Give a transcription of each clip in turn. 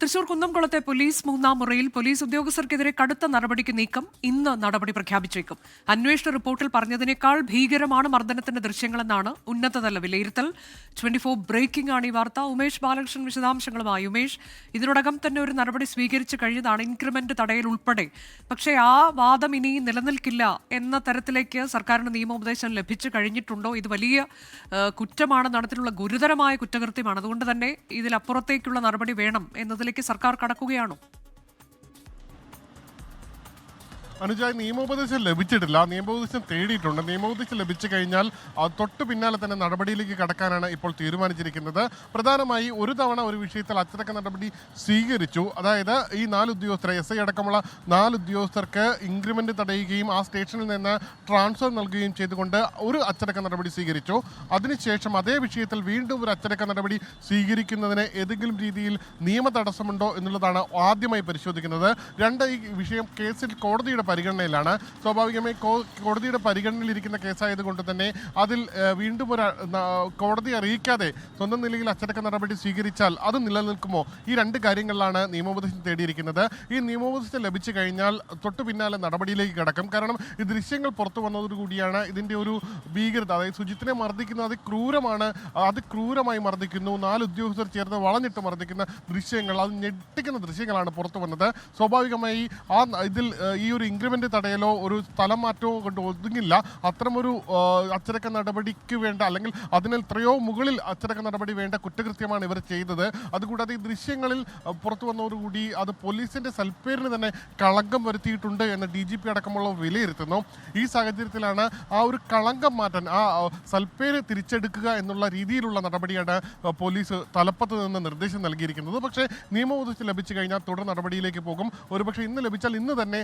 Thrissur കുന്നംകുളത്തെ police മൂന്നാം മുറയിൽ police ഉദ്യോഗസ്ഥർക്കെതിരെ കടുത്ത നടപടിക്ക് നീക്കം. ഇന്ന് നടപടി പ്രഖ്യാപിച്ചേക്കും. അന്വേഷണ റിപ്പോർട്ടിൽ പറഞ്ഞതിനേക്കാൾ ഭീകരമാണ് മർദ്ദനത്തിന്റെ ദൃശ്യങ്ങളെന്നാണ് ഉന്നതതല വിലയിരുത്തൽ. 24 ബ്രേക്കിംഗ് ആണ് ഈ വാർത്ത. ഉമേഷ് ബാലകൃഷ്ണൻ വിശദാംശങ്ങളുമായി. ഉമേഷ്, ഇതിനോടകം തന്നെ ഒരു നടപടി സ്വീകരിച്ചു കഴിഞ്ഞതാണ്, ഇൻക്രിമെന്റ് തടയൽ ഉൾപ്പെടെ. പക്ഷേ ആ വാദം ഇനി നിലനിൽക്കില്ല എന്ന തരത്തിലേക്ക് സർക്കാരിന് നിയമോപദേശം ലഭിച്ചു കഴിഞ്ഞിട്ടുണ്ടോ? ഇത് വലിയ കുറ്റമാണ്, നടത്തിയിട്ടുള്ള ഗുരുതരമായ കുറ്റകൃത്യമാണ്. അതുകൊണ്ട് തന്നെ ഇതിലപ്പുറത്തേക്കുള്ള നടപടി വേണം എന്നതിലേക്ക് സർക്കാർ കടക്കുകയാണോ? അനുജായി, നിയമോപദേശം ലഭിച്ചിട്ടില്ല. നിയമോപദേശം തേടിയിട്ടുണ്ട്. നിയമോപദേശം ലഭിച്ചു കഴിഞ്ഞാൽ തൊട്ടു പിന്നാലെ തന്നെ നടപടിയിലേക്ക് കടക്കാനാണ് ഇപ്പോൾ തീരുമാനിച്ചിരിക്കുന്നത്. പ്രധാനമായി ഒരു തവണ ഒരു വിഷയത്തിൽ അച്ചടക്ക നടപടി സ്വീകരിച്ചു. അതായത് ഈ 4 ഉദ്യോഗസ്ഥരെ, SI അടക്കമുള്ള 4 ഉദ്യോഗസ്ഥർക്ക് ഇൻക്രിമെന്റ് തടയുകയും ആ സ്റ്റേഷനിൽ നിന്ന് ട്രാൻസ്ഫർ നൽകുകയും ചെയ്തുകൊണ്ട് ഒരു അച്ചടക്ക നടപടി സ്വീകരിച്ചു. അതിനുശേഷം അതേ വിഷയത്തിൽ വീണ്ടും ഒരു അച്ചടക്ക നടപടി സ്വീകരിക്കുന്നതിന് ഏതെങ്കിലും രീതിയിൽ നിയമ തടസ്സമുണ്ടോ എന്നുള്ളതാണ് ആദ്യമായി പരിശോധിക്കുന്നത്. ഈ വിഷയം കേസിൽ കോടതിയുടെ പരിഗണനയിലാണ്. സ്വാഭാവികമായി കോടതിയുടെ പരിഗണനയിലിരിക്കുന്ന കേസായതുകൊണ്ട് തന്നെ അതിൽ വീണ്ടും ഒരു കോടതി അറിയിക്കാതെ സ്വന്തം നിലയിൽ അച്ചടക്ക നടപടി സ്വീകരിച്ചാൽ അത് നിലനിൽക്കുമോ? ഈ 2 കാര്യങ്ങളിലാണ് നിയമോപദേശം തേടിയിരിക്കുന്നത്. ഈ നിയമോപദേശം ലഭിച്ചു കഴിഞ്ഞാൽ തൊട്ടു പിന്നാലെ നടപടിയിലേക്ക് കടക്കും. കാരണം ഈ ദൃശ്യങ്ങൾ പുറത്തു വന്നതോടുകൂടിയാണ് ഇതിൻ്റെ ഒരു ഭീകരത, അതായത് സുജിത്തിനെ മർദ്ദിക്കുന്നത് അതിക്രൂരമായി മർദ്ദിക്കുന്നു. 4 ഉദ്യോഗസ്ഥർ ചേർന്ന് വളഞ്ഞിട്ട് മർദ്ദിക്കുന്ന ദൃശ്യങ്ങൾ, അത് ഞെട്ടിക്കുന്ന ദൃശ്യങ്ങളാണ് പുറത്തു വന്നത്. സ്വാഭാവികമായി ഇതിൽ ഈ ഒരു ഇൻക്രിമെന്റ് തടയലോ ഒരു സ്ഥലം മാറ്റമോ കൊണ്ട് ഒതുങ്ങില്ല. അത്തരമൊരു അച്ചടക്ക നടപടിക്ക് വേണ്ട, അല്ലെങ്കിൽ അതിന് എത്രയോ മുകളിൽ അച്ചടക്ക നടപടി വേണ്ട കുറ്റകൃത്യമാണ് ഇവർ ചെയ്തത്. അതുകൂടാതെ ഈ ദൃശ്യങ്ങളിൽ പുറത്തു വന്നതോടുകൂടി അത് പോലീസിന്റെ സൽപ്പേരിന് തന്നെ കളങ്കം വരുത്തിയിട്ടുണ്ട് എന്ന് DGP അടക്കമുള്ള വിലയിരുത്തുന്നു. ഈ സാഹചര്യത്തിലാണ് ആ ഒരു കളങ്കം മാറ്റാൻ, ആ സൽപ്പേര് തിരിച്ചെടുക്കുക എന്നുള്ള രീതിയിലുള്ള നടപടിയാണ് പോലീസ് തലപ്പത്ത് നിന്ന് നിർദ്ദേശം നൽകിയിരിക്കുന്നത്. പക്ഷേ നിയമോപദേശം ലഭിച്ചു കഴിഞ്ഞാൽ തുടർ നടപടിയിലേക്ക് പോകും. ഒരുപക്ഷെ ഇന്ന് ലഭിച്ചാൽ ഇന്ന് തന്നെ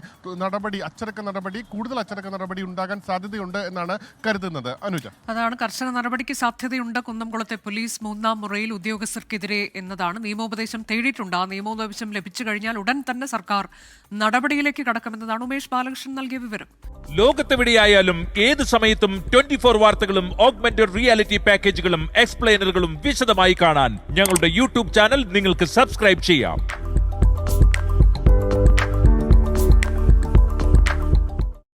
കൂടുതൽ അച്ചടക്ക നടപടി ഉണ്ടാകാൻ സാധ്യതയുണ്ട് എന്നാണ് കരുതുന്നത്. അനുജ, അതാണ്, കർശന നടപടിക്ക് സാധ്യതയുണ്ട് കുന്നംകുളത്തെ പോലീസ് മൂന്നാം മുറയിൽ ഉദ്യോഗസ്ഥർക്കെതിരെ എന്നതാണ്. നിയമോപദേശം തേടിയിട്ടുണ്ട്. ആ നിയമോപദേശം ലഭിച്ചു കഴിഞ്ഞാൽ ഉടൻ തന്നെ സർക്കാർ നടപടിയിലേക്ക് കടക്കുമെന്നതാണ് ഉമേഷ് ബാലകൃഷ്ണൻ നൽകിയ വിവരം. ലോകത്തെവിടെയായാലും ഏത് സമയത്തും 24 വാർത്തകളും ഓഗ്മെന്റഡ് റിയാലിറ്റി പാക്കേജുകളും എക്സ്പ്ലെയിനറുകളും വിശദമായി കാണാൻ ഞങ്ങളുടെ YouTube ചാനൽ നിങ്ങൾക്ക് സബ്സ്ക്രൈബ് ചെയ്യാം.